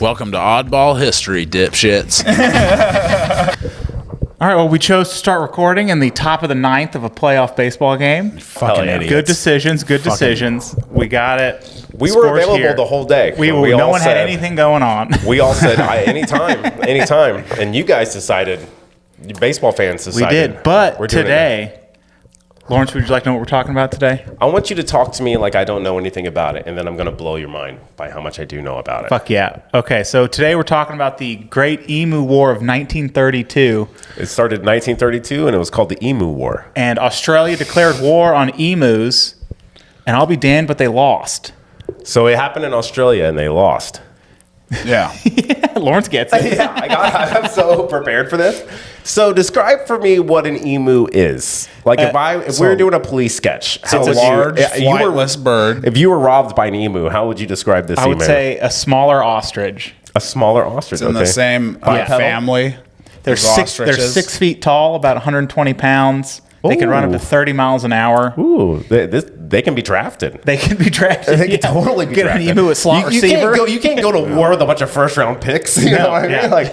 Welcome to Oddball History, dipshits. All right, well, we chose to start recording in the top of the ninth of a playoff baseball game. Fucking idiots. Good decisions. We got it. We were Scores available here. the whole day. No one had anything going on. We all said, anytime. And you guys decided, you baseball fans We decided. did, but we're doing it. today, Lawrence, would you like to know what we're talking about today? I want you to talk to me like I don't know anything about it, and then I'm going to blow your mind by how much I do know about it. Fuck yeah. Okay, so today we're talking about the Great Emu War of 1932. It started in 1932, and it was called the Emu War. And Australia declared war on emus, and I'll be damned, but they lost. So it happened in Australia, and they lost. Yeah. Lawrence gets it. Yeah, I'm so prepared for this. So describe for me what an emu is. Like if we were doing a police sketch, It's a large, flightless bird. If you were robbed by an emu, how would you describe this I emu? would say a smaller ostrich. A smaller ostrich. It's in the same family. They're as six. They're ostriches. 6 feet tall, about 120 pounds. They can run up to 30 miles an hour. Ooh, they can be drafted. They can be drafted. They can totally be Get drafted. an emu at slot you receiver. You can't go to war with a bunch of first-round picks. You know what I mean? Like,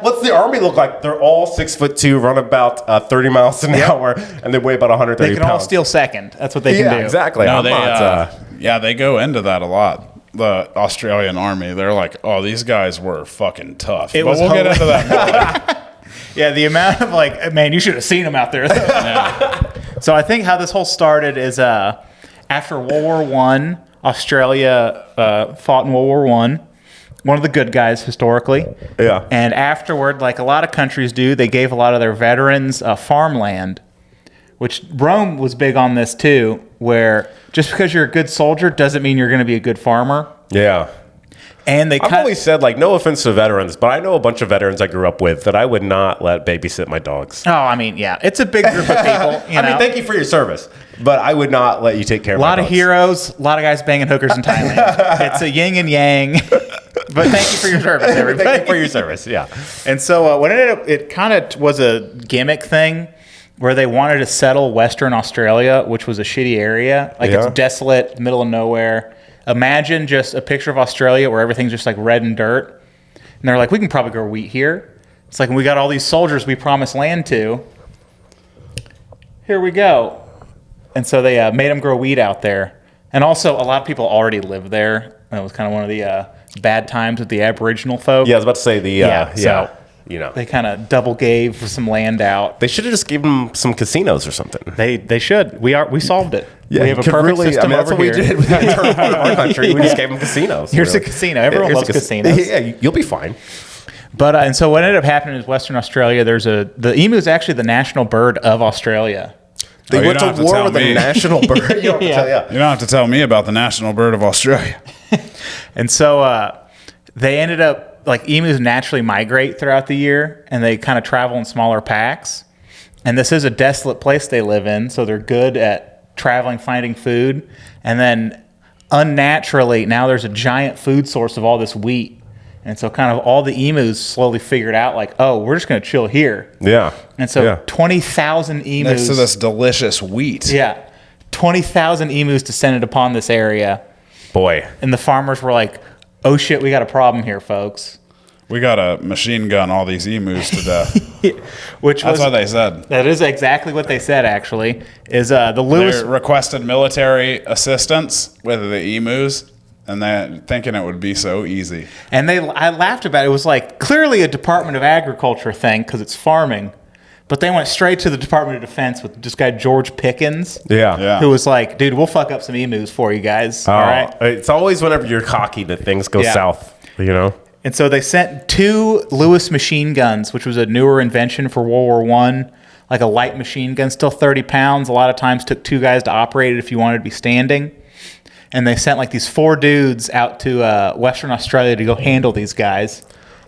what's the army look like? They're all 6'2", run about 30 miles an hour, and they weigh about 130 They can pounds. all steal second. That's what they can do. Exactly. No, I'm they go into that a lot. The Australian army, they're like, oh, these guys were fucking tough. But was we'll get into that more. Yeah, the amount of man, you should have seen them out there. So I think how this whole started is after World War I, Australia fought in World War I. One of the good guys historically. Yeah. And afterward, like a lot of countries do, they gave a lot of their veterans farmland, which Rome was big on this too, where just because you're a good soldier doesn't mean you're going to be a good farmer. Yeah. And they I've always said, no offense to veterans, but I know a bunch of veterans I grew up with that I would not let babysit my dogs. Oh, I mean, yeah, it's a big group of people. You know? Thank you for your service, but I would not let you take care of my dogs. A lot of heroes, a lot of guys banging hookers in Thailand. It's a yin and yang. But thank you for your service, everybody. Thank you for your service, yeah. And so what ended up, it kind of was a gimmick thing where they wanted to settle Western Australia, which was a shitty area. It's desolate, middle of nowhere. Imagine just a picture of Australia where everything's just like red and dirt. And they're like, we can probably grow wheat here. It's like, we got all these soldiers we promised land to. Here we go. And so they made them grow wheat out there. And also, a lot of people already lived there. And it was kind of one of the bad times with the Aboriginal folk. Yeah, I was about to say They kind of double gave some land out. They should have just given them some casinos or something. They should. We solved it. Yeah, we have a perfect system that's over what here. we did with our country. We just gave them casinos. Here's a casino. Everyone loves casinos. Yeah, you'll be fine. But and so what ended up happening is Western Australia. The emu is actually the national bird of Australia. They went to war with a national bird. You don't have to tell me about the national bird of Australia. And so they ended up, emus naturally migrate throughout the year, and they kind of travel in smaller packs. And this is a desolate place they live in, so they're good at traveling, finding food. And then unnaturally, now there's a giant food source of all this wheat. And so kind of all the emus slowly figured out, we're just going to chill here. Yeah. And so 20,000 emus. Next to this delicious wheat. Yeah. 20,000 emus descended upon this area. Boy. And the farmers were like, oh shit, we got a problem here, folks. We got to machine gun all these emus to death. That's what they said. That is exactly what they said, actually. Is the Lewis... They requested military assistance with the emus, and they're thinking it would be so easy. And I laughed about it. It was clearly a Department of Agriculture thing because it's farming. But they went straight to the Department of Defense with this guy, George Pickens. Yeah. Who was like, dude, we'll fuck up some emus for you guys. All right? It's always whenever you're cocky that things go south, And so they sent 2 Lewis machine guns, which was a newer invention for World War I, like a light machine gun, still 30 pounds. A lot of times took 2 guys to operate it if you wanted to be standing. And they sent these 4 dudes out to Western Australia to go handle these guys.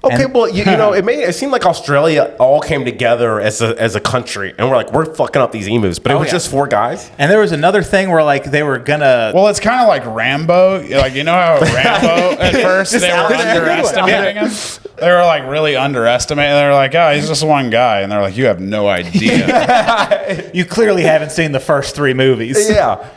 Okay, it seemed like Australia all came together as a country, and we're fucking up these emus, but it was just 4 guys. And there was another thing where they were gonna. Well, it's kind of like Rambo. You know how Rambo at first they were underestimating him. They were really underestimating. They were like, oh, he's just one guy, and they're like, you have no idea. You clearly haven't seen the first 3 movies. Yeah.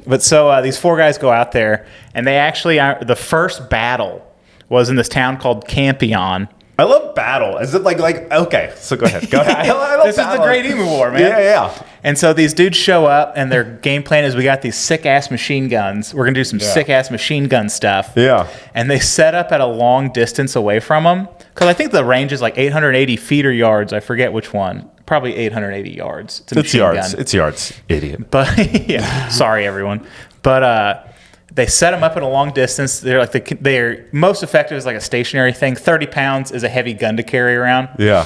But so these 4 guys go out there, and they actually are the first battle was in this town called Campion. I love battle. Is it like okay? So go ahead. I love This is the Great Emu War, man. Yeah. And so these dudes show up, and their game plan is we got these sick-ass machine guns. We're going to do some sick-ass machine gun stuff. Yeah. And they set up at a long distance away from them. Because I think the range is like 880 feet or yards. I forget which one. Probably 880 yards. It's yards. Gun. It's yards, idiot. But, yeah. Sorry, everyone. But they set them up at a long distance. They're most effective is like a stationary thing. 30 pounds is a heavy gun to carry around. Yeah.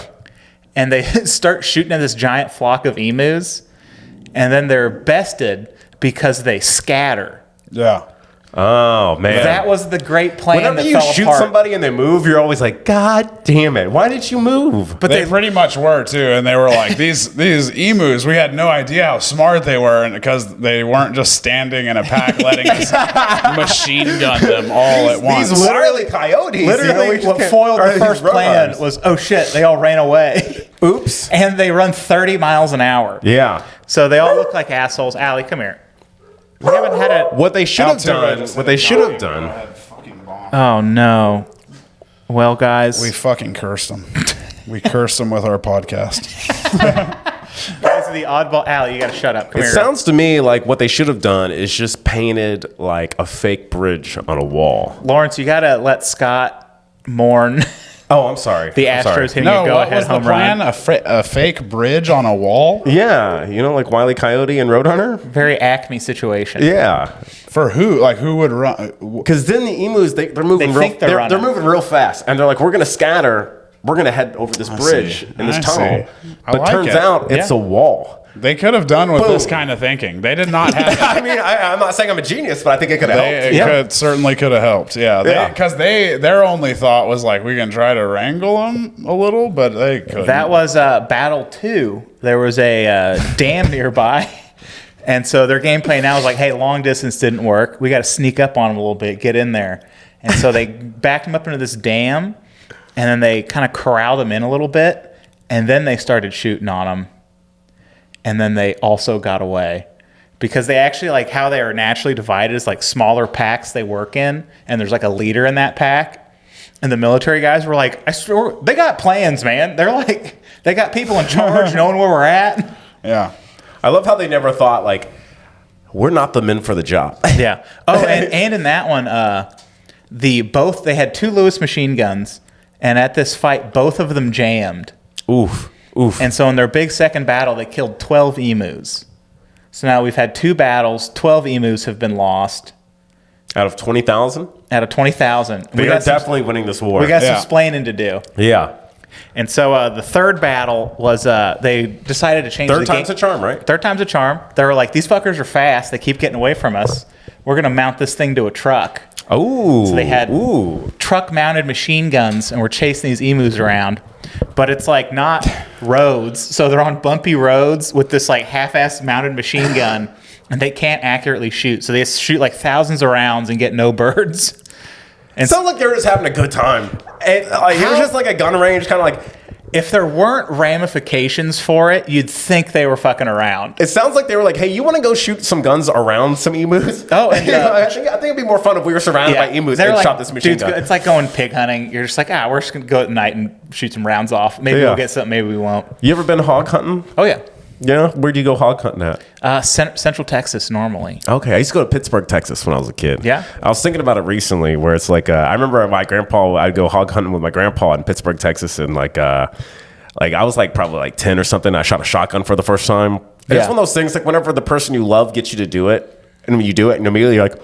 And they start shooting at this giant flock of emus, and then they're bested because they scatter. Yeah. Oh, man. That was the great plan. Whenever that you fell shoot apart. somebody and they move, you're always like, God damn it. Why did you move? But they pretty much were too, and they were like these emus. We had no idea how smart they were, and because they weren't just standing in a pack letting us machine gun them all at once. These literally coyotes. Literally, what foiled the first plan was, oh shit, they all ran away. Oops. And they run 30 miles an hour. Yeah. So they all look like assholes. Allie, come here. We haven't had a... What they should have done. Oh, no. Well, guys. We fucking cursed them. We cursed them with our podcast. Guys of the oddball... Allie, you got to shut up. Come It here. sounds to me like what they should have done is just painted like a fake bridge on a wall. Lawrence, you got to let Scott mourn... Oh, I'm sorry. The Astros hitting No, a what go-ahead was the home plan? run. A fake bridge on a wall? Yeah, you know, like Wile E. Coyote and Roadrunner? Very Acme situation. Yeah. For who? Like, who would run? Because then the emus, they're moving they're moving real fast. And they're like, we're going to scatter. We're going to head over this bridge in this tunnel. But turns out it's a wall. They could have done with this kind of thinking. They did not have. I mean, I'm not saying I'm a genius, but I think it could have helped. It certainly could have helped. Yeah, because their only thought was like we can try to wrangle them a little, but they couldn't. That was Battle 2. There was a dam nearby, and so their game plan now is like, hey, long distance didn't work. We got to sneak up on them a little bit, get in there, and so they backed them up into this dam, and then they kind of corralled them in a little bit, and then they started shooting on them. And then they also got away because they actually like how they are naturally divided is like smaller packs they work in. And there's like a leader in that pack. And the military guys were like, I swear, they got plans, man. They're like, they got people in charge knowing where we're at. Yeah. I love how they never thought like, we're not the men for the job. Yeah. Oh, and in that one, they had 2 Lewis machine guns. And at this fight, both of them jammed. Oof. And so in their big second battle, they killed 12 emus. So now we've had 2 battles. 12 emus have been lost. Out of 20,000? Out of 20,000. They are definitely winning this war. We got some splaining to do. Yeah. And so the third battle was they decided to change the game. Third time's a charm, right? Third time's a charm. They were like, these fuckers are fast. They keep getting away from us. We're going to mount this thing to a truck. Oh. So they had truck-mounted machine guns and were chasing these emus around. But it's like not roads. So they're on bumpy roads with this like half-assed mounted machine gun, and they can't accurately shoot. So they shoot like thousands of rounds and get no birds. And sounds like they were just having a good time. It was just like a gun range, kind of like. If there weren't ramifications for it, you'd think they were fucking around. It sounds like they were like, hey, you want to go shoot some guns around some emus? Oh, and I think it'd be more fun if we were surrounded by emus and shot this machine gun. It's like going pig hunting. You're just like, we're just going to go at night and shoot some rounds off. Maybe we'll get something, maybe we won't. You ever been hog hunting? Oh, yeah. Yeah? Where'd you go hog hunting at? Central Texas, normally. Okay, I used to go to Pittsburgh, Texas when I was a kid. Yeah? I was thinking about it recently where it's like, I remember my grandpa, I'd go hog hunting with my grandpa in Pittsburgh, Texas, and like I was like probably like 10 or something. I shot a shotgun for the first time. And it's one of those things like whenever the person you love gets you to do it, and when you do it, and immediately you're like,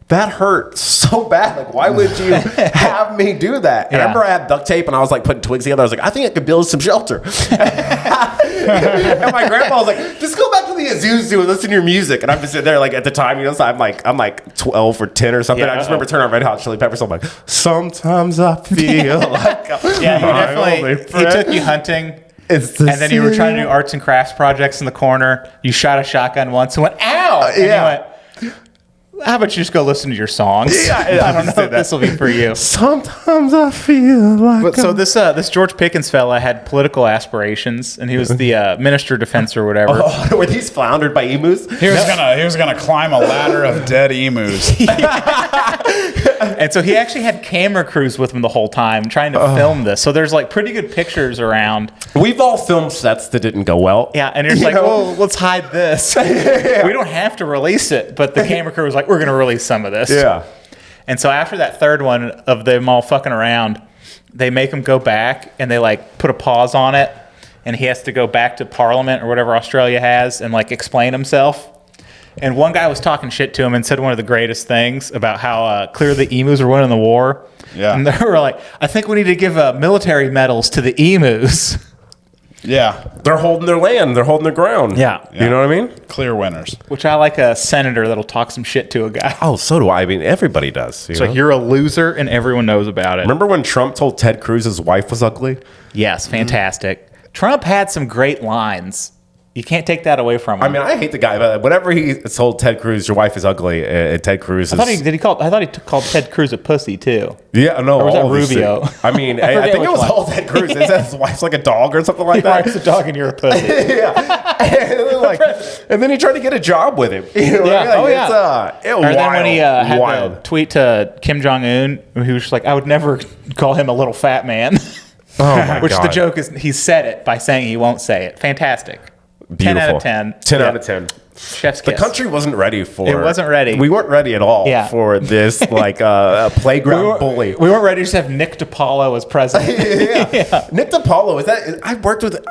that hurt so bad. Like, why would you have me do that? And I remember I had duct tape and I was like putting twigs together. I was like, I think I could build some shelter. And my grandpa was like, just go back to the Azuzu and listen to your music. And I'm just sitting there like at the time, you know, so I'm like 12 or 10 or something. I just remember turning on Red Hot Chili Peppers. I'm like, sometimes I feel like you definitely, he took you hunting. And then you were trying to do arts and crafts projects in the corner. You shot a shotgun once and went, ow! And you went, how about you just go listen to your songs? I don't know if this will be for you. Sometimes I feel like. But so this George Pickens fella had political aspirations, and he was the minister of defense or whatever. Oh, were these floundered by emus? He was gonna climb a ladder of dead emus. And so he actually had camera crews with him the whole time trying to film this. So there's like pretty good pictures around. We've all filmed sets that didn't go well. Yeah, and you're just like, well, let's hide this. We don't have to release it, but the camera crew was like, we're going to release some of this. Yeah. And so after that third one of them all fucking around, they make him go back and they like put a pause on it, and he has to go back to Parliament or whatever Australia has and like explain himself. And one guy was talking shit to him and said one of the greatest things about how clear the emus were winning the war. Yeah. And they were like, I think we need to give military medals to the emus. Yeah. They're holding their land. They're holding their ground. Yeah. You know what I mean? Clear winners. Which I like a senator that'll talk some shit to a guy. Oh, so do I. I mean, everybody does. It's like, you're a loser and everyone knows about it. Remember when Trump told Ted Cruz his wife was ugly? Yes, fantastic. Trump had some great lines. You can't take that away from him. I mean, I hate the guy, but whenever he told Ted Cruz, your wife is ugly, Ted Cruz is... I thought he called Ted Cruz a pussy, too. Yeah, no. Or was that all of these Rubio? things. I mean, I think it was all Ted Cruz. It says his wife's like a dog or something like that. Wife's a dog and you're a pussy. Yeah. And then he tried to get a job with him. You know Yeah. what I mean? It's, Or then when he had the tweet to Kim Jong-un, he was just like, I would never call him a little fat man. Oh, my Which God. the joke is, he said it by saying he won't say it. Fantastic. Beautiful. 10 out of 10. 10 Yeah. out of 10. Chef's The kiss. country wasn't ready for... It wasn't ready. We weren't ready at all for this, like, playground bully. We weren't ready to just have Nick DiPaolo as president. Yeah. Nick DiPaolo, I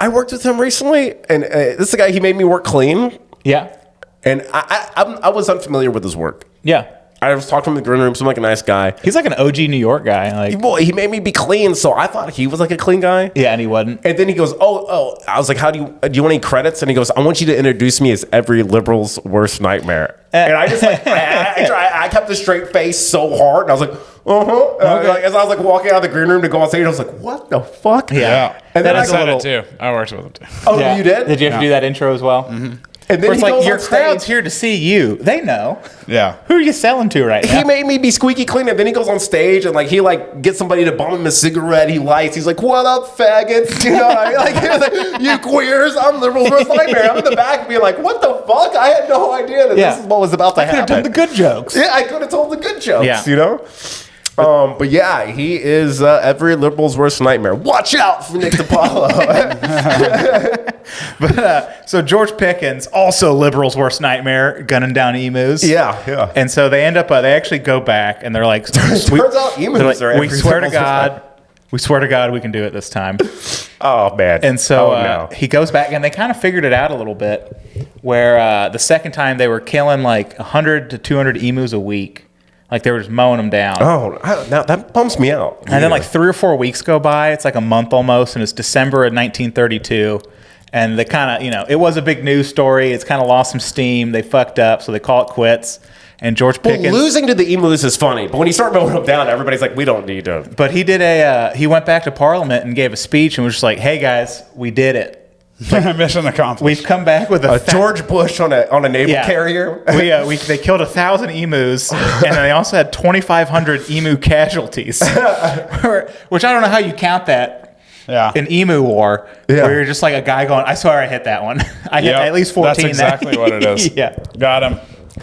worked with him recently, and this is the guy, he made me work clean, Yeah. and I was unfamiliar with his work. Yeah. I was talking to him in the green room, seemed like a nice guy. He's like an OG New York guy. Like, Boy, he made me be clean, so I thought he was like a clean guy. yeah, and he wasn't. And then he goes, oh, I was like, how do you want any credits? And he goes, I want you to introduce me as every liberal's worst nightmare. And I just like, I kept a straight face so hard. And I was like, okay. As I was like walking out of the green room to go on stage, I was like, what the fuck? Yeah. And then I I said go, it too. I worked with him too. oh, Yeah. you did? Did you have to do that intro as well? Mm-hmm. And then Where it's he like, goes your on crowd's stage. here to see you. They know. Yeah. Who are you selling to right now? He made me be squeaky clean, and then he goes on stage and like he like gets somebody to bum him a cigarette. He lights. He's like, "What up, faggots?" You know, what I mean? Like, he was like, you queers. I'm liberal's worst nightmare. I'm in the back being like, "What the fuck?" I had no idea that this is what was about to could have happen. done the good jokes. Yeah, I could have told the good jokes. Yeah. You know. But yeah, he is every liberal's worst nightmare. Watch out for Nick DiPaolo. But so George Pickens, also liberals' worst nightmare, gunning down emus. yeah. And so they end up, they actually go back and they're like, Turns out emus are we every swear to liberal's worst God, we swear to God we can do it this time. Oh man. And so no. he goes back, and they kind of figured it out a little bit, where the second time they were killing like 100 to 200 emus a week. Like they were just mowing them down. Now that bums me out. And then like 3 or 4 weeks go by. It's like a month almost, and it's December of 1932. And they kind of, it was a big news story. It's kind of lost some steam. They fucked up, so they call it quits. And George Pickens... losing to the emus is funny, but when you start mowing them down, everybody's like, we don't need to. But he did he went back to Parliament and gave a speech and was just like, hey guys, we did it. Mission accomplished. We've come back with George Bush on a naval carrier. They killed 1,000 emus, and they also had 2,500 emu casualties. Which I don't know how you count that. Yeah. An emu war, where you're just like a guy going, I swear I hit that one. I hit at least 14. That's exactly what it is. Yeah. Got him.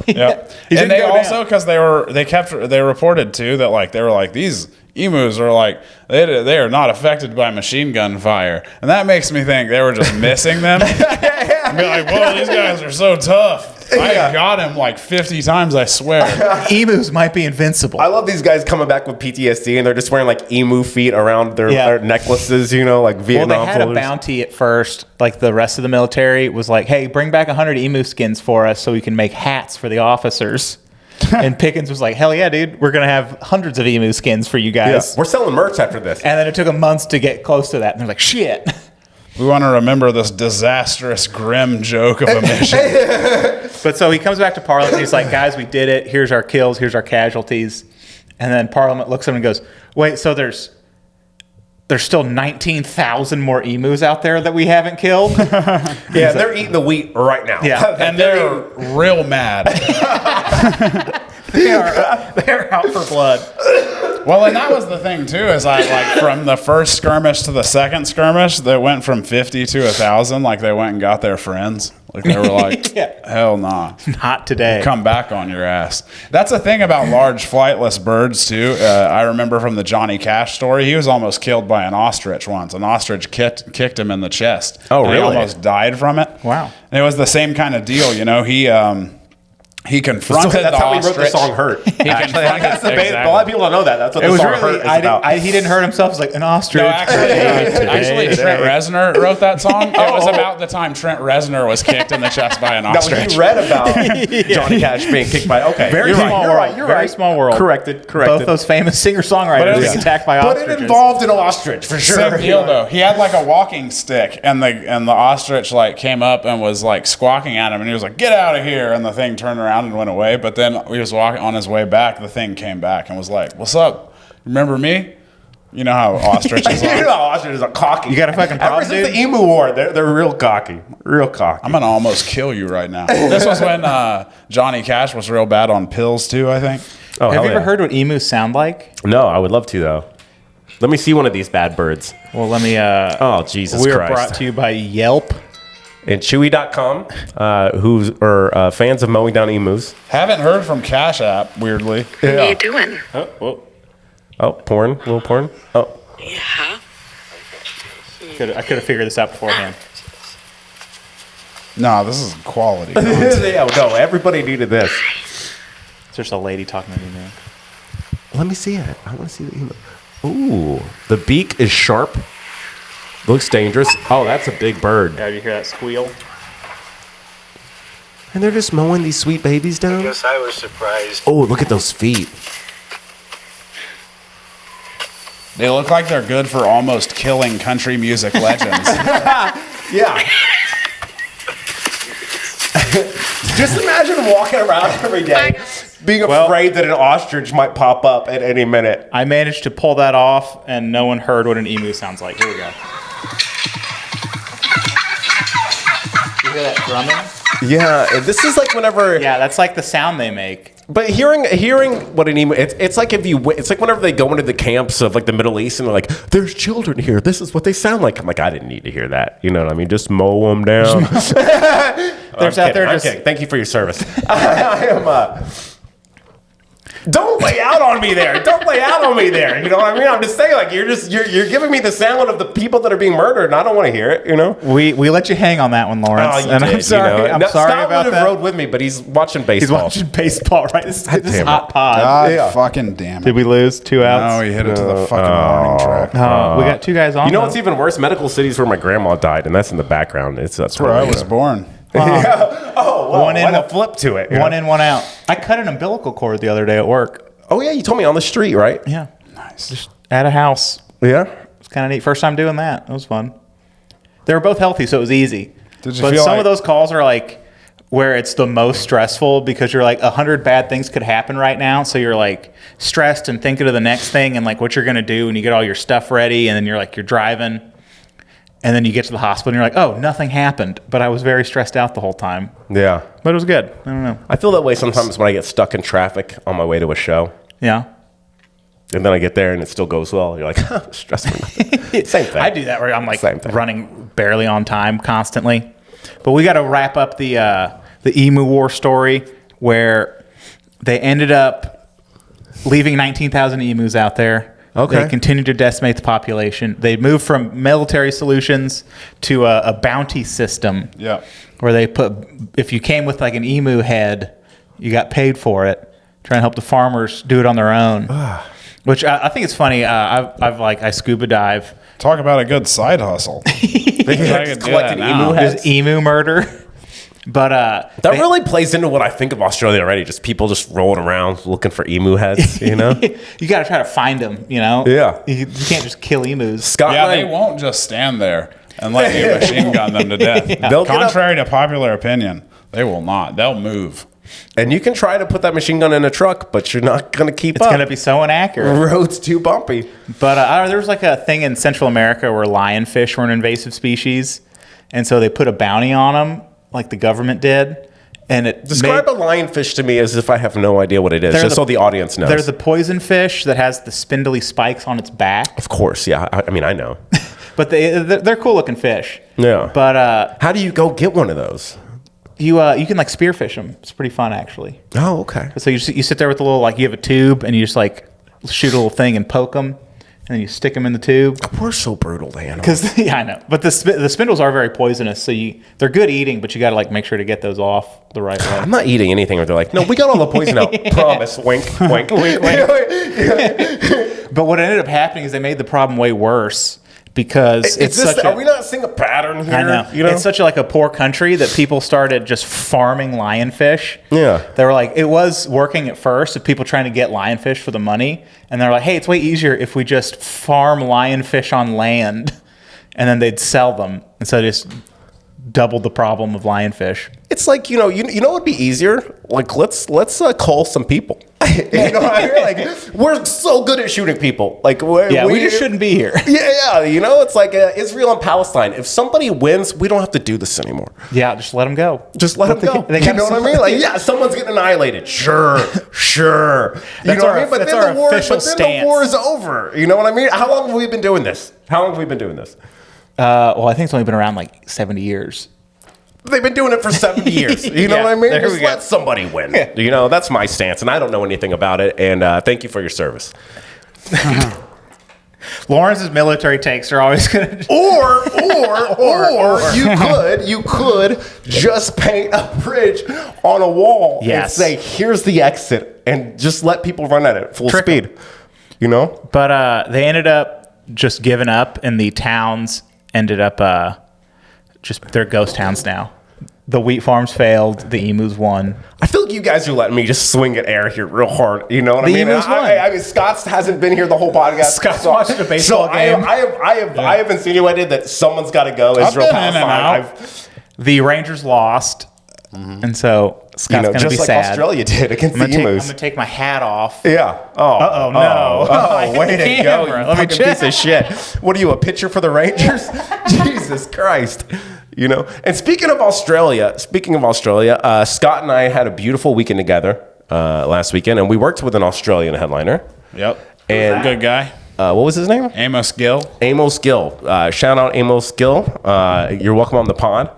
Yep. He And didn't they go also, down. because they reported too that like they were like, these emus are like they are not affected by machine gun fire, and that makes me think they were just missing them. And be like, whoa, these guys are so tough. I got him like 50 times, I swear. Emus might be invincible. I love these guys coming back with PTSD, and they're just wearing like emu feet around their necklaces, like Vietnam. Well, they had folders. a bounty at first. Like the rest of the military was like, hey, bring back 100 emu skins for us so we can make hats for the officers. And Pickens was like, hell yeah, dude. We're going to have hundreds of emu skins for you guys. We're selling merch after this. And then it took them months to get close to that. And they're like, shit. We want to remember this disastrous, grim joke of a mission. But so he comes back to Parliament. And he's like, guys, we did it. Here's our kills. Here's our casualties. And then Parliament looks at him and goes, wait, so there's still 19,000 more emus out there that we haven't killed? They're eating the wheat right now. Yeah. And they're real mad. They're out for blood. Well, and that was the thing too, is like from the first skirmish to the second skirmish, they went from 50 to 1,000. Like they went and got their friends. Like they were like, hell nah. Not today. Come back on your ass. That's the thing about large flightless birds too. I remember from the Johnny Cash story, he was almost killed by an ostrich once. An ostrich kicked him in the chest. Oh, and really? He almost died from it. Wow. And it was the same kind of deal, you know. He confronted That's the how ostrich. we wrote the song "Hurt." Actually, That's the bait. A lot of people don't know that. That's what It the was song really, "Hurt" is about. he didn't hurt himself. It's like an ostrich. No, actually, Trent Reznor wrote that song. It was about the time Trent Reznor was kicked in the chest by an Now, ostrich. you read about Johnny Cash being kicked by. Okay, Very you're small right. world. You're Very right. small world. Corrected. Both those famous singer-songwriters But it being was- attacked by But ostriches. it involved an ostrich for sure. Same deal though. He had like a walking stick, and the ostrich like came up and was like squawking at him, and he was like, "Get out of here!" And the thing turned around and went away. But then he was walking on his way back. The thing came back and was like, "What's up? Remember me?" You know how ostriches You are. know, ostriches are cocky. You got a fucking Ever problem, since dude? the Emu War, they're real cocky. Real cocky. I'm gonna almost kill you right now. This was when Johnny Cash was real bad on pills too, I think. Oh, Have hell you ever yeah. heard what emus sound like? No, I would love to though. Let me see one of these bad birds. Well, let me. Oh, Jesus we are Christ. brought to you by Yelp. And Chewy.com, who are fans of mowing down emus. Haven't heard from Cash App, weirdly. What are you doing? Oh, porn, little porn. Oh, Yeah. I could have figured this out beforehand. No, this is quality. yeah, no, everybody needed this. It's just a lady talking to me, man. Let me see it. I want to see the emu. Ooh, the beak is sharp. Looks dangerous. Oh, that's a big bird. Yeah, you hear that squeal? And they're just mowing these sweet babies down. Guess I was surprised. Oh, look at those feet. They look like they're good for almost killing country music legends. Yeah. Just imagine walking around every day being afraid that an ostrich might pop up at any minute. I managed to pull that off, and no one heard what an emu sounds like. Here we go. You hear that drumming? Yeah, and this is like whenever. Yeah, that's like the sound they make. But hearing what an emu, it's like it's like whenever they go into the camps of like the Middle East and they're like, there's children here. This is what they sound like. I'm like, I didn't need to hear that. You know what I mean? Just mow them down. There's out there I'm just. kidding. Thank you for your service. I am. Don't lay out on me there. Don't lay out on me there. You know what I mean? I'm just saying, like you're giving me the sound of the people that are being murdered, and I don't want to hear it. You know? We let you hang on that one, Lawrence. Oh, you and did, I'm sorry. You know? I'm No, sorry Scott about would have that. rode with me, but he's watching He's baseball. watching baseball, right? This damn is it. hot pod. God Yeah. fucking damn it. Did we lose 2 outs? No, he hit it to the fucking warning track. We got 2 guys on. You know though. what's even worse? Medical City's where my grandma died, and that's in the background. That's Where I was born. Oh, well, One in, what a flip to it. you One know? in, one out. I cut an umbilical cord the other day at work. Oh yeah, you told me on the street, right? Yeah, Nice. just at a house. Yeah. It's kind of neat. First time doing that. It was fun. They were both healthy, so it was easy. Did you but feel some like- of those calls are like where it's the most stressful because you're like 100 bad things could happen right now. So you're like stressed and thinking of the next thing and like what you're going to do. And you get all your stuff ready and then you're like, you're driving. And then you get to the hospital and you're like, oh, nothing happened. But I was very stressed out the whole time. Yeah. But it was good. I don't know. I feel that way sometimes when I get stuck in traffic on my way to a show. Yeah. And then I get there and it still goes well. You're like, stress for nothing. Same thing. I do that where I'm like Same thing. running barely on time constantly. But we got to wrap up the Emu War story where they ended up leaving 19,000 emus out there. Okay. They continued to decimate the population. They moved from military solutions to a bounty system. Yeah. Where they put, if you came with like an emu head, you got paid for it. Trying to help the farmers do it on their own. Which I think it's funny. I scuba dive. Talk about a good side hustle. Just collecting emu heads. Just emu murder. But That really plays into what I think of Australia already. Just people just rolling around looking for emu heads, you know? you got to try to find them, you know? Yeah. You can't just kill emus. Scott Yeah, and I- they won't just stand there and let you machine gun them to death. They'll get up- Contrary to popular opinion, they will not. They'll move. And you can try to put that machine gun in a truck, but you're not going to keep It's up. going to be so inaccurate. Road's too bumpy. But there was like a thing in Central America where lionfish were an invasive species. And so they put a bounty on them, like the government did. And it Describe a lionfish to me as if I have no idea what it is, just so the audience knows. They're the poison fish that has the spindly spikes on its back. Of course, yeah. I mean, I know. But they're cool looking fish. Yeah. But how do you go get one of those? you can like spearfish them. It's pretty fun actually. Oh, okay. So you sit there with a little, like, you have a tube and you just like shoot a little thing and poke them. And then you stick them in the tube. We're so brutal to animals. Because yeah, I know. But the spindles are very poisonous, so they're good eating, but you got to like make sure to get those off the right way. I'm not eating anything where they're like, no, we got all the poison out. Promise. Wink, wink, wink, wink. But what ended up happening is they made the problem way worse because are we not seeing a pattern here? I know. It's such a poor country that people started just farming lionfish. Yeah. They were like, it was working at first of people trying to get lionfish for the money. And they're like, hey, it's way easier if we just farm lionfish on land. And then they'd sell them. And so just doubled the problem of lionfish. It's like, you know what would be easier? Like, let's call some people. You know what I mean? Like, we're so good at shooting people. Like, we just shouldn't be here. Yeah. It's like Israel and Palestine. If somebody wins, we don't have to do this anymore. Yeah, just let them go. Just let them go. You know what I mean? Like, yeah, someone's getting annihilated. Sure. You know what I mean? But then the war is over. You know what I mean? How long have we been doing this? Well, I think it's only been around like 70 years. They've been doing it for 70 years. You know what I mean? Just let somebody win. Yeah. That's my stance, and I don't know anything about it. And thank you for your service. Lawrence's military takes are always good. Or you could just paint a bridge on a wall and say, "Here's the exit," and just let people run at it full speed. You know? But they ended up just giving up, and the towns ended up they're ghost towns now. The wheat farms failed. The emus won. I feel like you guys are letting me just swing at air here real hard. You know what I mean? Emus won. I mean, Scott hasn't been here the whole podcast. Scott's watched a baseball game. I have insinuated that someone's got to go. Israel, Palestine. The Rangers lost, and so Scott's going to be just like sad. Australia did against the Emus. I'm going to take my hat off. Yeah. Oh no! Way to go! You Let me fucking piece of shit. What are you, a pitcher for the Rangers? Jesus Christ! And speaking of Australia, Scott and I had a beautiful weekend together last weekend, and we worked with an Australian headliner. Yep. And good guy. What was his name? Amos Gill. Shout out Amos Gill. You're welcome on the pod.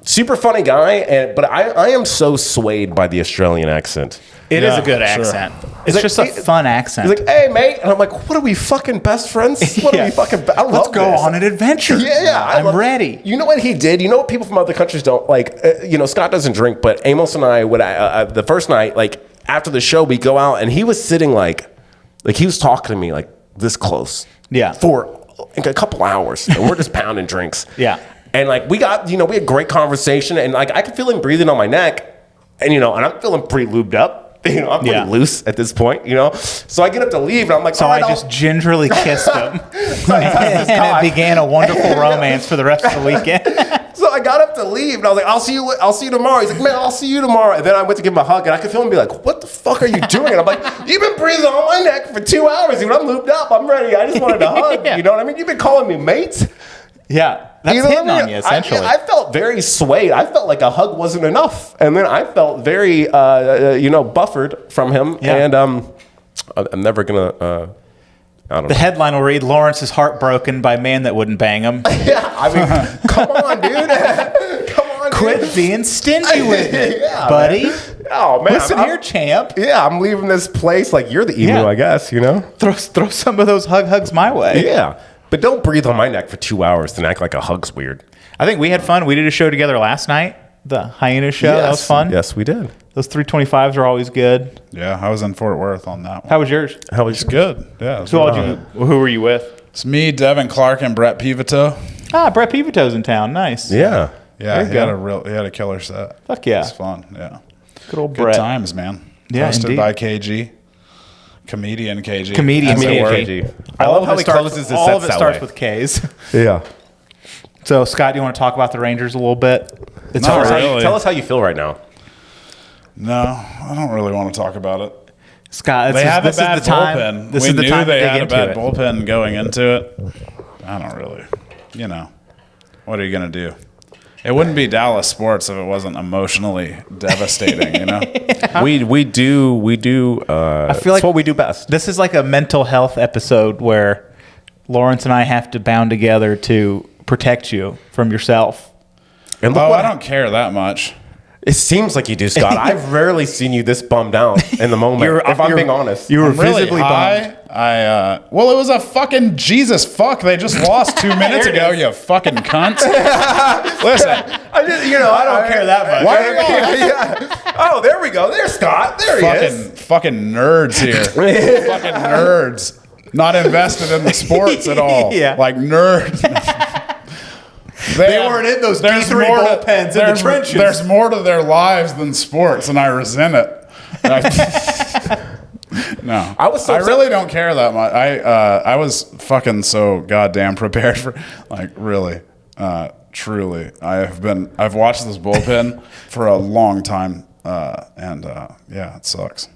Super funny guy, but I am so swayed by the Australian accent. It is a good accent. It's just a fun accent. He's like, "Hey, mate," and I'm like, "What are we fucking best friends? What are we fucking? Let's go on an adventure." Yeah, I'm ready. You know what he did? You know what people from other countries don't like? Scott doesn't drink, but Amos and I would the first night, like after the show, we go out, and he was sitting like he was talking to me like this close. Yeah. For like a couple hours, and we're just pounding drinks. Yeah. And like we had great conversation, and like I could feel him breathing on my neck, and and I'm feeling pretty lubed up. I'm pretty loose at this point, So I get up to leave, and I'm like, I just gingerly kissed him, and it began a wonderful romance for the rest of the weekend. So I got up to leave, and I was like, I'll see you tomorrow. He's like, man, I'll see you tomorrow. And then I went to give him a hug, and I could feel him be like, what the fuck are you doing? And I'm like, you've been breathing on my neck for 2 hours, dude. I'm lubed up. I'm ready. I just wanted a hug. You know what I mean? You've been calling me mate. Yeah, that's hitting on you, essentially. I felt very swayed. I felt like a hug wasn't enough. And then I felt very, buffered from him. Yeah. And I'm never going to, I don't know. The headline will read, Lawrence is heartbroken by man that wouldn't bang him. Yeah, I mean, come on, dude. Come on, Quit being stingy with it, buddy. Man. Oh, man. Listen here, champ. Yeah, I'm leaving this place like you're the emu, I guess, Throw some of those hugs my way. Yeah. But don't breathe on my neck for 2 hours and act like a hug's weird. I think we had fun. We did a show together last night, the Hyena show. Yes. That was fun. Yes, we did. Those 325s are always good. Yeah, I was in Fort Worth on that one. How was yours? It's good. Yeah. Who were you with? It's me, Devin Clark, and Brett Pivito. Brett Pivito's in town. Nice. Yeah. Yeah, he had a killer set. Fuck yeah. It's fun. Yeah. Good old Brett. Good times, man. Yeah, Hosted indeed. by KG. Comedian KG. KG. I love how he closes his sets. All of it starts with K's. Yeah. So, Scott, do you want to talk about the Rangers a little bit? Not really. Tell us how you feel right now. No, I don't really want to talk about it. Scott, they have a bad bullpen. This is the time they had a bad bullpen going into it. I don't really. What are you going to do? It wouldn't be Dallas sports if it wasn't emotionally devastating, you know? We do. I feel like what we do best. This is like a mental health episode where Lawrence and I have to bound together to protect you from yourself. And look I don't care that much. It seems like you do, Scott. I've rarely seen you this bummed out in the moment. If I'm being honest, you were I'm really visibly high. bummed. Well, it was a fucking Jesus fuck. They just lost 2 minutes ago, you fucking cunts. Listen, I don't care that much. why are you Oh, there we go. There's Scott. There he is. fucking nerds here. Fucking nerds. Not invested in the sports at all. Yeah. Like nerds. They weren't in those D3 bullpens in the trenches. There's more to their lives than sports, and I resent it. No, I really don't care that much. I was fucking so goddamn prepared for, like, really, truly. I've watched this bullpen for a long time, and yeah, it sucks.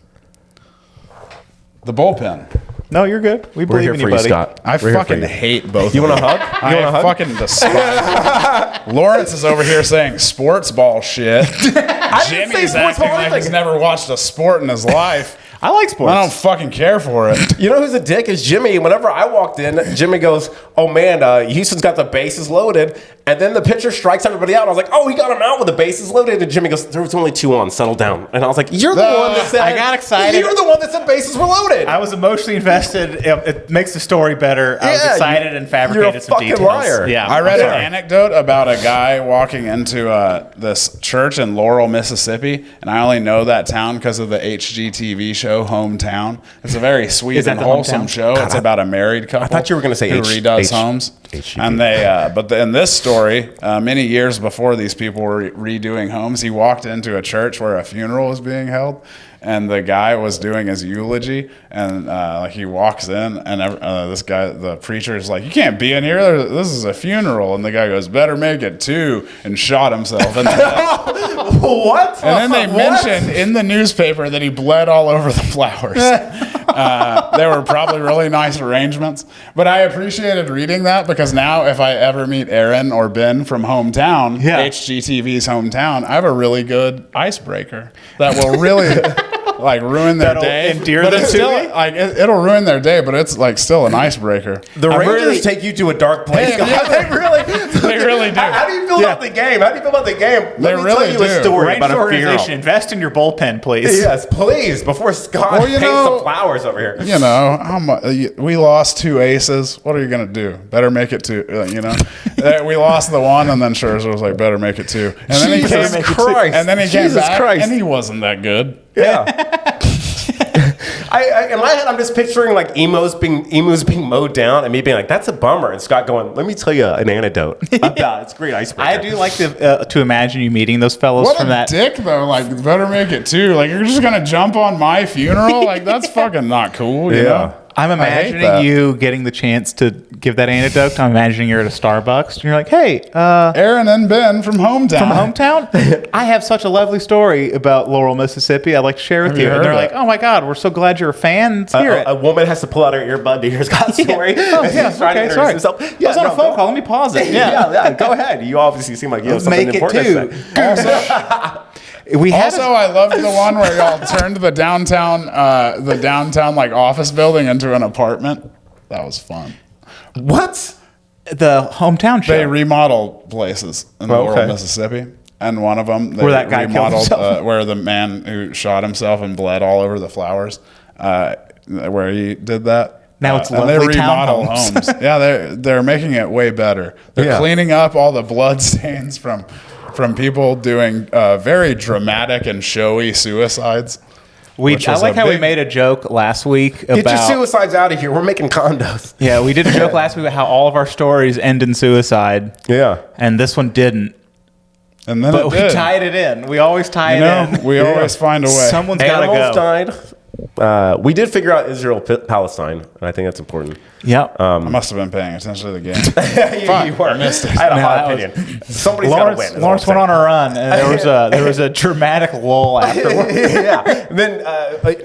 The bullpen. No, you're good. We We're believe here in for you, you, buddy. Scott. I We're here for fucking you. hate both. You of want a them. hug? You want a hug? Fucking despise. Lawrence is over here saying sports ball shit. Jimmy's acting like he's never watched a sport in his life. I like sports. I don't fucking care for it. You know who's a dick is Jimmy. Whenever I walked in, Jimmy goes, "Oh man, Houston's got the bases loaded," and then the pitcher strikes everybody out. I was like, "Oh, he got him out with the bases loaded." And Jimmy goes, "There was only 2 on. Settle down." And I was like, "You're the one that said." I got excited. You're the one that said bases were loaded. I was emotionally invested. It makes the story better. I was excited and fabricated you're a some fucking details. liar. Yeah, I read an anecdote about a guy walking into this church in Laurel, Mississippi, and I only know that town because of the HGTV show Hometown. It's a very sweet Is that and the wholesome Hometown? show. It's about a married couple. I thought you were gonna say who redoes homes. HGTV. And they, in this story, many years before these people were redoing homes, he walked into a church where a funeral was being held. And the guy was doing his eulogy, and like he walks in, and this guy, the preacher, is like, "You can't be in here. This is a funeral." And the guy goes, "Better make it 2," and shot himself in the head. What? And then they mentioned in the newspaper that he bled all over the flowers. They were probably really nice arrangements, but I appreciated reading that because now if I ever meet Aaron or Ben from Hometown, HGTV's Hometown, I have a really good icebreaker that will really like ruin their day. Endear but them it's to still me? like it'll ruin their day, but it's like still an icebreaker. The Rangers take you to a dark place. Yeah, They really, they really do. How do you feel about the game? How do you feel about the game? They Let me really tell you a do. story Rangers about a organization, funeral. invest in your bullpen, please. Yes, please. Before Scott Well, you paints know- the flowers over here. You know, how much we lost 2 aces. What are you gonna do? Better make it 2. You know, we lost the 1, and then Scherzer was like, "Better make it 2." And then Jesus Christ. and then he came Jesus back, Christ. and he wasn't that good. Yeah. In my head, I'm just picturing like emus being mowed down, and me being like, "That's a bummer," and Scott going, "Let me tell you an anecdote about it's a great icebreaker." I do like to imagine you meeting those fellows What from a that. dick though! Like, better make it 2. Like, you're just gonna jump on my funeral? Like, that's fucking not cool. You know? I'm I hate imagining that. you getting the chance to give that anecdote. I'm imagining you're at a Starbucks and you're like, "Hey, Aaron and Ben from Hometown. from hometown, I have such a lovely story about Laurel, Mississippi. I'd like to share with Have you." you And heard they're that? like, "Oh my God, we're so glad you're a fan. Let's hear it." A woman has to pull out her earbud to hear Scott's story. Oh, yeah, He's trying to okay, introduce sorry. himself. I was on a phone call. Let me pause it. Yeah. Go ahead. You obviously seem like you have something Make it important to too. say. We had Also, I loved the one where y'all turned the downtown like office building into an apartment. That was fun. What? the hometown show. They remodel places in Laurel, okay. Mississippi. And one of them, they Where that guy killed remodeled himself. where the man who shot himself and bled all over the flowers, where he did that. Now it's and they lovely remodel townhomes. homes. Yeah, they're making it way better. They're Yeah. cleaning up all the blood stains from people doing very dramatic and showy suicides. which I is like a how we big- made a joke last week Get your about. suicides out of here. We're making condos. Yeah, we did a joke last week about how all of our stories end in suicide, Yeah. and this one didn't. And then But it we did. tied it in. We always tie You know, it in. we always find a way. Someone's got to Animals go. died. We did figure out Israel-Palestine, and I think that's important. Yep. I must have been paying attention to the game. you were. I missed it. I had a No, hot that was- opinion. Somebody's got to win. Lawrence, is what Lawrence I'm went on a run, and there was a dramatic lull afterwards. saying. Yeah. Then,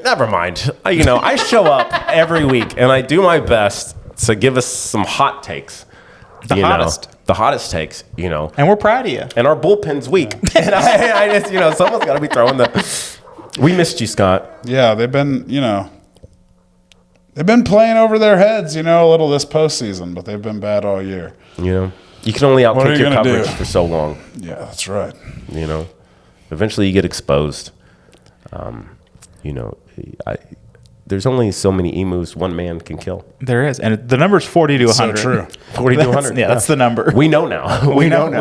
never mind. I show up every week, and I do my best to give us some hot takes. The hottest. The hottest takes, And we're proud of you. And our bullpen's weak. And I just, someone's got to be throwing the... We missed you, Scott. Yeah, they've been playing over their heads, a little this postseason, but they've been bad all year. You can only outkick your coverage for so long. Yeah, that's right. Eventually you get exposed. There's only so many emus one man can kill. There is. And the number's 40 to 100. So true. 40 to 100. Yeah, that's the number. We know now. We know now.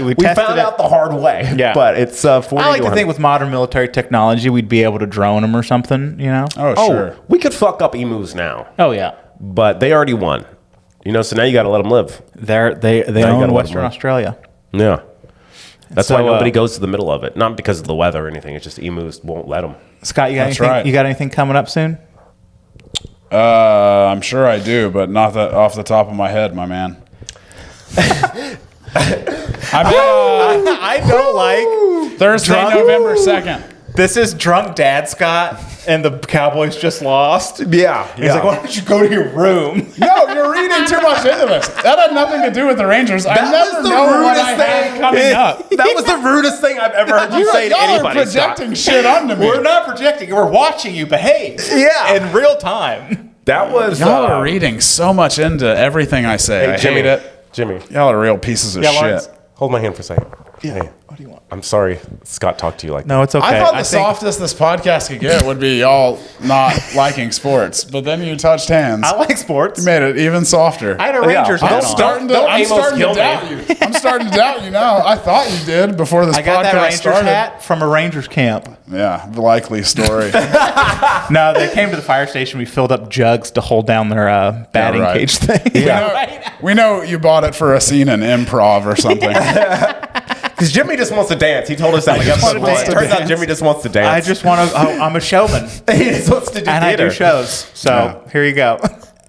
We found out the hard way. Yeah. But it's 40 to 100. I like to think with modern military technology, we'd be able to drone them or something, Oh, sure. We could fuck up emus now. Oh, yeah. But they already won. So now you got to let them live. They own Western Australia. Yeah. That's why nobody goes to the middle of it. Not because of the weather or anything. It's just emus won't let them. Scott, you got anything coming up soon? I'm sure I do, but not off the top of my head, my man. I don't like Thursday, November 2nd. This is drunk dad Scott, and the Cowboys just lost. Yeah. He's like, why don't you go to your room? No, you're reading too much into this. That had nothing to do with the Rangers. I never know what I had coming up. That was the rudest thing I've ever heard you say to anybody. Y'all are projecting shit onto me. We're not projecting. We're watching you behave. Yeah. In real time. That was... Y'all are reading so much into everything I say. Hey, I Jimmy, hate it. Jimmy. Y'all are real pieces of shit. Lawrence, hold my hand for a second. Yeah. Hey, What do you want? I'm sorry Scott talked to you like that. No, it's okay. I thought the softest this podcast could get would be y'all not liking sports, but then you touched hands. I like sports. You made it even softer. I had a Rangers hat I'm on. starting to doubt you. I'm starting to doubt you now. I thought you did before this I got podcast that Rangers started. hat from a Rangers camp. Yeah, likely story. No, they came to the fire station. We filled up jugs to hold down their batting right. cage thing. We know you bought it for a scene in improv or something. Because Jimmy just wants to dance. He told us that like episode one. It turns out Jimmy just wants to dance. I just want to. I'm a showman. He just wants to do And theater. I do shows. So here you go.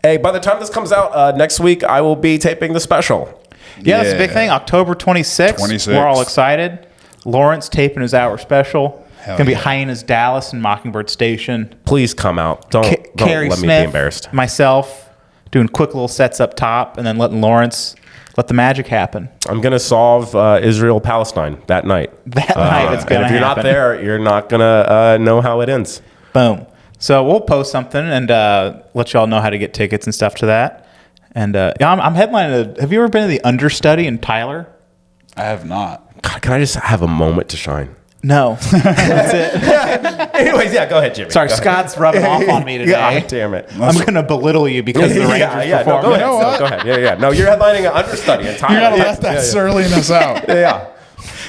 Hey, by the time this comes out next week, I will be taping the special. Yeah, it's a big thing. October 26th. We're all excited. Lawrence taping his hour special. It's going to be Hyenas Dallas and Mockingbird Station. Please come out. Don't Carrie let Smith, me be embarrassed. Myself, doing quick little sets up top and then letting Lawrence let the magic happen. I'm going to solve Israel-Palestine that night. That night it's going to happen. And if you're not there, you're not going to know how it ends. Boom. So we'll post something and let y'all know how to get tickets and stuff to that. And I'm headlining. Have you ever been to the Understudy in Tyler? I have not. God, can I just have a moment to shine? No. That's it. Anyways, yeah, go ahead, Jimmy. Sorry, Scott's rubbing off on me today. God damn it. I'm going to belittle you because of the Rangers performance. No, go ahead. Go ahead. Yeah. No, you're headlining an Understudy in Tyler. You got to let that surliness out. Yeah.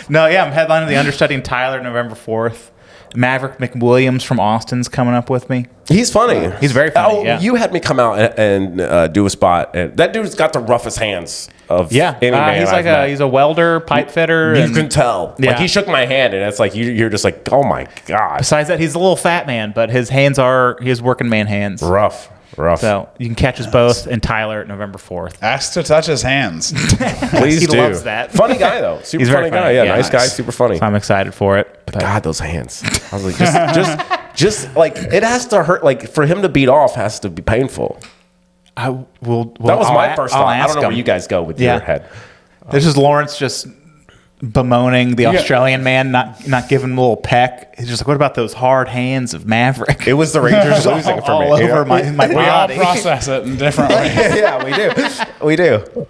No, yeah, I'm headlining the Understudy in Tyler November 4th. Maverick McWilliams from Austin's coming up with me. He's funny. He's very funny. Oh, yeah. You had me come out and do a spot. And that dude's got the roughest hands of any man he's I've like met. he's a welder, pipe fitter. You can tell. Yeah. Like he shook my hand, and it's like you're just like, oh my god. Besides that, he's a little fat man, but his hands he has working man hands. Rough. So you can catch us both in Tyler November 4th. Ask to touch his hands. Please He do. loves that. Funny guy though. Super He's very funny guy. funny. Yeah, Yeah, nice guy. nice. Super funny. So I'm excited for it. But God, those hands. I was like, just like it has to hurt. Like for him to beat off has to be painful. That was my first thought. I don't know where you guys go with your head. This is Lawrence just bemoaning the Australian man, not giving him a little peck. He's just like, what about those hard hands of Maverick? It was the Rangers losing for me. All over my We all body. process it in different ways. Yeah, we do. We do.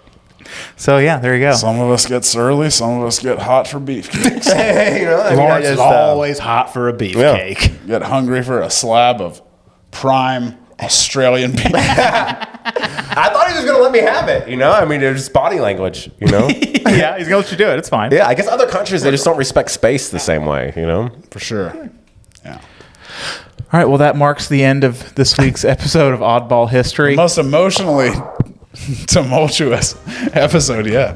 So yeah, there you go. Some of us get surly. Some of us get hot for beefcakes. Lawrence is always hot for a beefcake. Get hungry for a slab of prime Australian beef. I thought he was going to let me have it. I mean, it's body language. Yeah, he's gonna let you do it. It's fine. Yeah, I guess other countries they just don't respect space the same way. For sure. Yeah. All right. Well, that marks the end of this week's episode of Oddball History. Most emotionally tumultuous episode yet.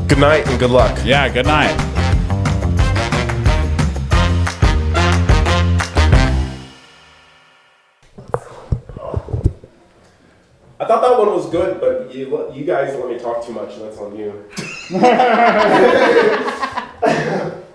Good night and good luck. Yeah, good night. I thought that one was good, but you guys let me talk too much, and that's on you.